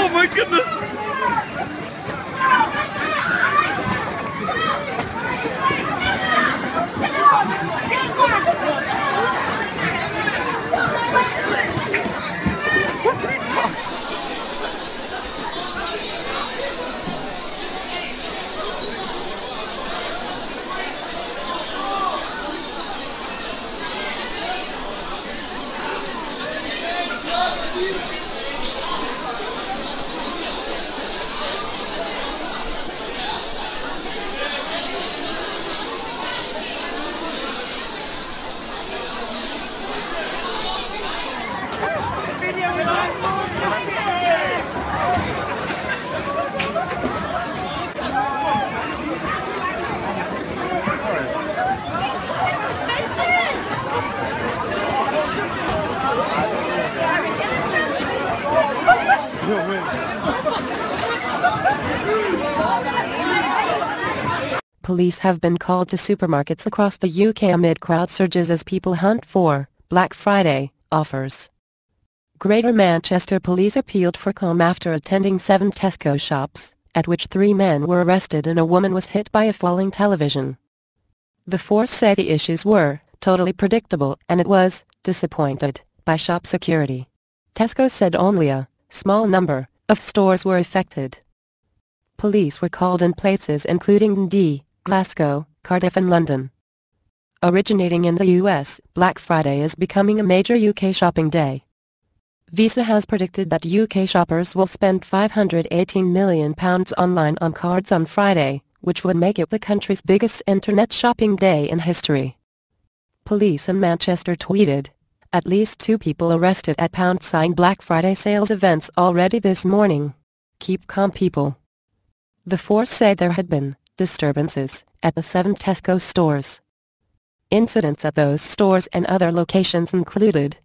Oh my goodness! Police have been called to supermarkets across the UK amid crowd surges as people hunt for Black Friday offers. Greater Manchester Police appealed for calm after attending 7 Tesco shops, at which 3 men were arrested and a woman was hit by a falling television. The force said the issues were totally predictable and it was disappointed by shop security. Tesco said only a small number of stores were affected. Police were called in places including Dundee, Glasgow, Cardiff and London. Originating in the US, Black Friday is becoming a major UK shopping day. Visa has predicted that UK shoppers will spend £518 million online on cards on Friday, which would make it the country's biggest internet shopping day in history. Police in Manchester tweeted, "At least 2 people arrested at Black Friday sales events already this morning. Keep calm, people." The force said there had been disturbances at the 7 Tesco stores. Incidents at those stores and other locations included: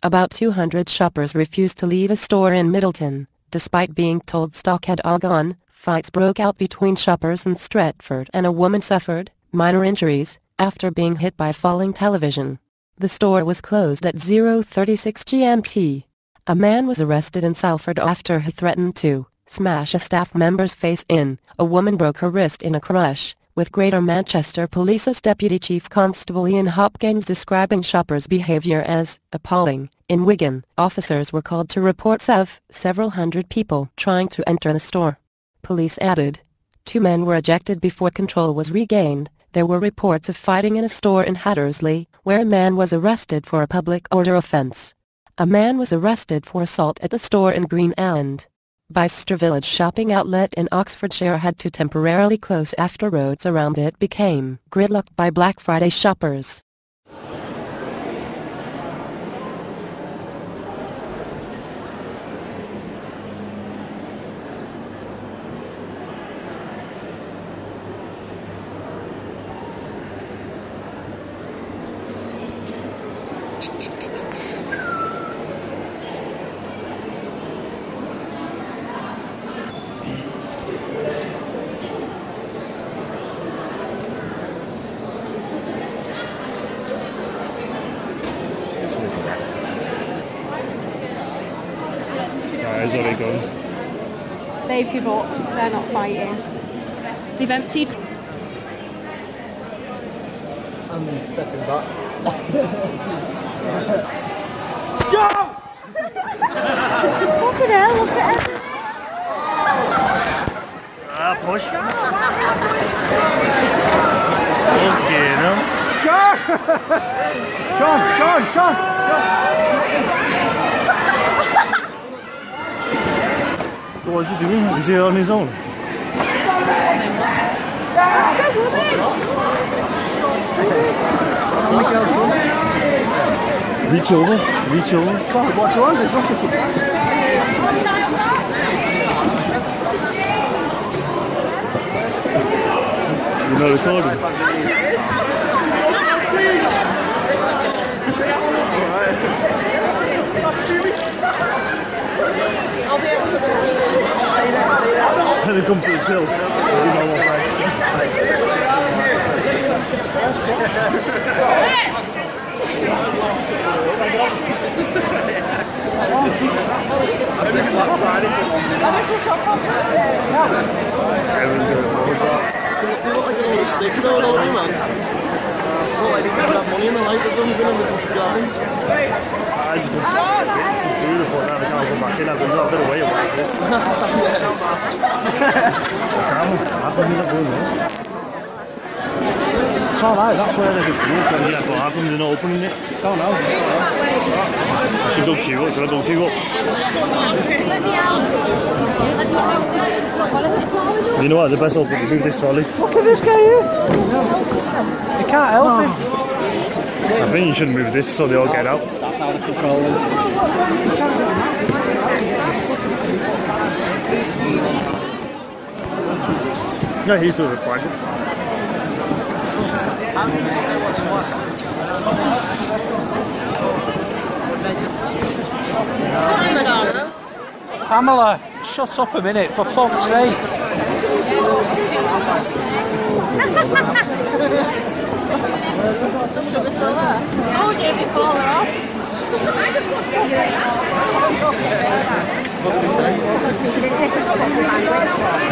about 200 shoppers refused to leave a store in Middleton, despite being told stock had all gone. Fights broke out between shoppers in Stretford and a woman suffered minor injuries after being hit by a falling television. The store was closed at 0:36 GMT. A man was arrested in Salford after he threatened to smash a staff member's face in. A woman broke her wrist in a crush, with Greater Manchester Police's Deputy Chief Constable Ian Hopkins describing shoppers' behaviour as appalling. In Wigan, officers were called to reports of several hundred people trying to enter the store. Police added, 2 men were ejected before control was regained. There were reports of fighting in a store in Hattersley, where a man was arrested for a public order offence. A man was arrested for assault at the store in Green Island. Bicester Village shopping outlet in Oxfordshire had to temporarily close after roads around it became gridlocked by Black Friday shoppers. He's already gone. They've given up, they're not fighting. They've emptied. I'm stepping back. Go! Fucking hell, look at it. Push. Okay, no. Sean! What is he doing? Is he on his own? Reach over. God, what do you want? There's nothing to do. You're not recording? When they come to the tills, there'll be no more fights. look like a load of sticks though, don't you, man? Look like they could have money in the life or something and the garbage. I just want to get some food before now they can't come back in. I've got a bit of weight about this. It's alright, that's where they can feel. Yeah, but how come they're not opening it? Don't know. I should go queue up, should I go queue up? You know what, the best open move this trolley. Look at this guy here. You can't help him. I think you shouldn't move this so they all get out. That's out of control. Yeah, he's doing it fine. Pamela, shut up a minute, for fuck's sake. The sugar's still there. Told you before they're off. I just want to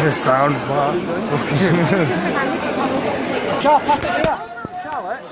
The sound bar. Charles, pass it here. Charlotte.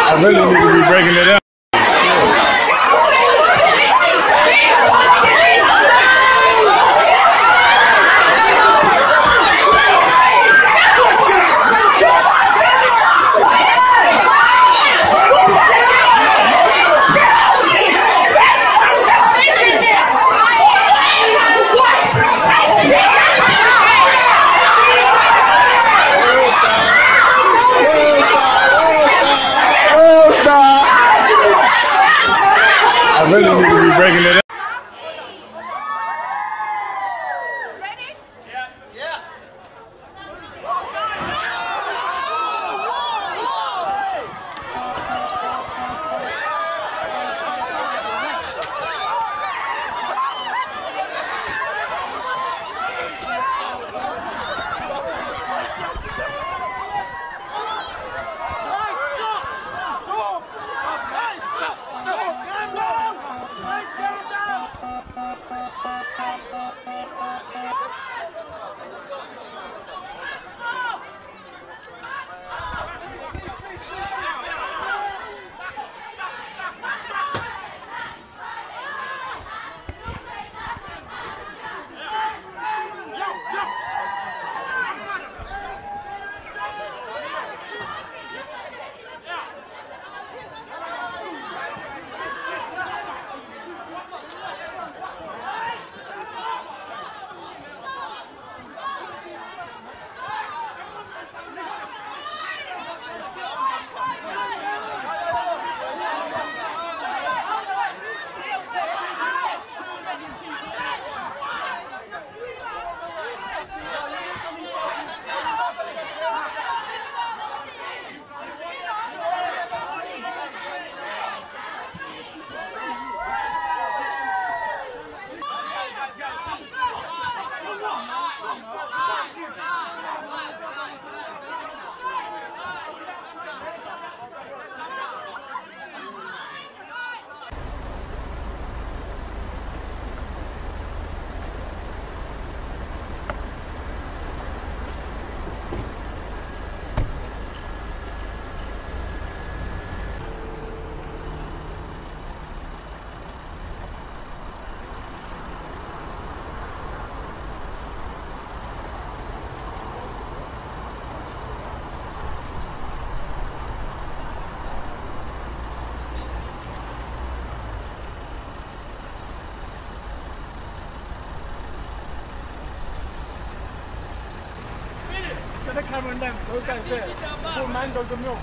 I really need to be breaking it out. I really need to be breaking it out. The camera down, those guys there. Full mangoes of milk.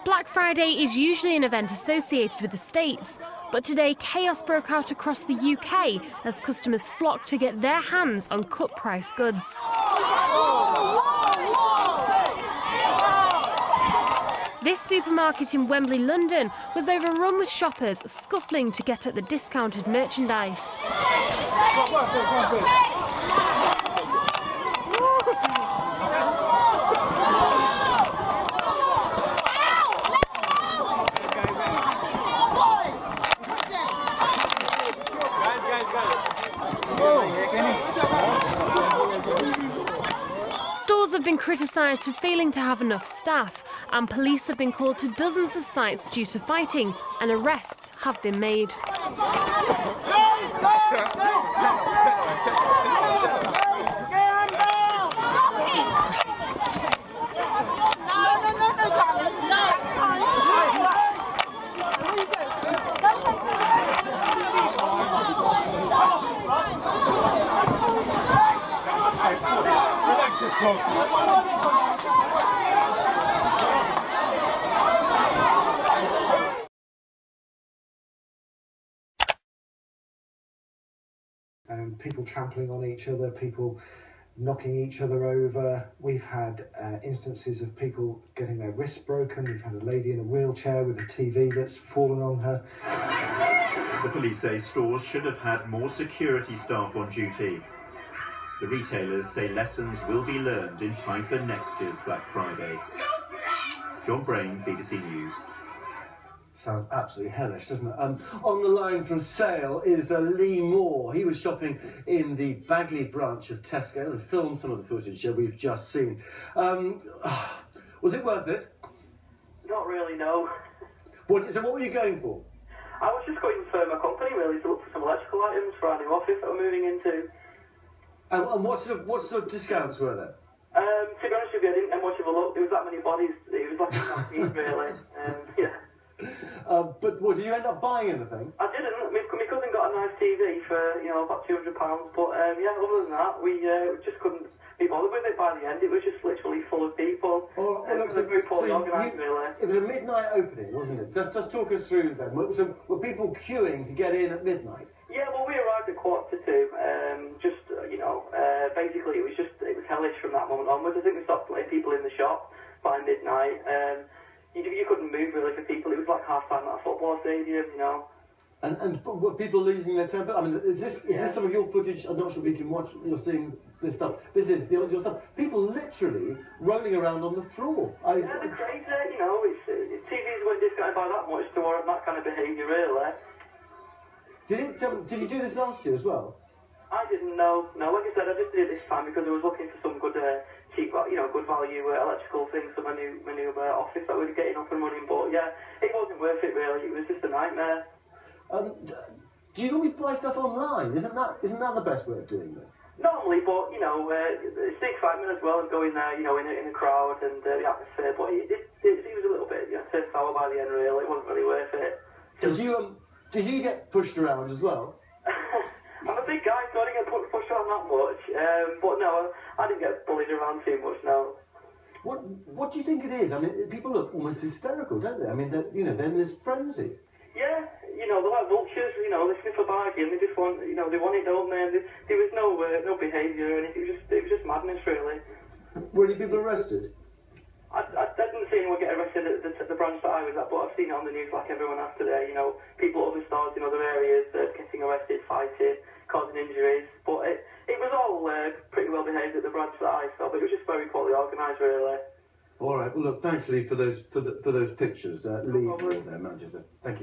Black Friday is usually an event associated with the States, but today chaos broke out across the UK as customers flocked to get their hands on cut-price goods. This supermarket in Wembley, London, was overrun with shoppers scuffling to get at the discounted merchandise. Stores have been criticised for failing to have enough staff, and police have been called to dozens of sites due to fighting, and arrests have been made. People trampling on each other, people knocking each other over. We've had instances of people getting their wrists broken. We've had a lady in a wheelchair with a TV that's fallen on her. The police say stores should have had more security staff on duty. The retailers say lessons will be learned in time for next year's Black Friday. John Brain, BBC News. Sounds absolutely hellish, doesn't it? On the line from Sale is Lee Moore. He was shopping in the Bagley branch of Tesco and filmed some of the footage we've just seen. Was it worth it? Not really, no. So what were you going for? I was just going for my company, really, to look for some electrical items for our new office that we're moving into. And what sort of discounts were there? To be honest with you, I didn't have much of a look. There was that many bodies. It was like a campaign, really. Yeah. But what, did you end up buying anything? I didn't. My cousin got a nice TV for, about £200. But yeah, other than that, we just couldn't be bothered with it by the end. It was just literally full of people. It was very poorly organised, really. It was a midnight opening, wasn't it? Just talk us through then. So were people queuing to get in at midnight? Yeah, well, we arrived at 1:45. Basically, it was hellish from that moment onwards. I think we stopped letting people in the shop by midnight. You couldn't move really for people. It was like half time at a football stadium, And were people losing their temper? I mean, is this some of your footage? I'm not sure if you can watch. You're seeing this stuff. This is your stuff. People literally rolling around on the floor. Yeah, they're crazy. TVs weren't discounted by that much to warrant that kind of behaviour, really. Did you do this last year as well? I didn't know. No, like I said, I just did it this time because I was looking for some good, cheap, good value electrical things for my new office that we were getting up and running. But yeah, it wasn't worth it really. It was just a nightmare. Do you normally buy stuff online? Isn't that the best way of doing this? Normally, but it's the excitement as well of going there, in a crowd and the atmosphere. But it was a little bit, turned sour by the end. Really, it wasn't really worth it. Did you get pushed around as well? I'm a big guy, so I didn't get pushed around that much. But no, I didn't get bullied around too much. No. What do you think it is? I mean, people look almost hysterical, don't they? I mean, they're in this frenzy. Yeah, they're like vultures. Listening for bargain. They just want, they want it, don't they? There was no behaviour, and it was just madness, really. Were any people arrested? I didn't see anyone get arrested at the branch that I was at, but I've seen it on the news like everyone has today. People at other stores in other areas getting arrested, fighting, causing injuries. But it was all pretty well behaved at the branch that I saw, but it was just very poorly organised, really. All right. Well, look, thanks, Lee, for those pictures. Lee, there, Manchester. Thank you.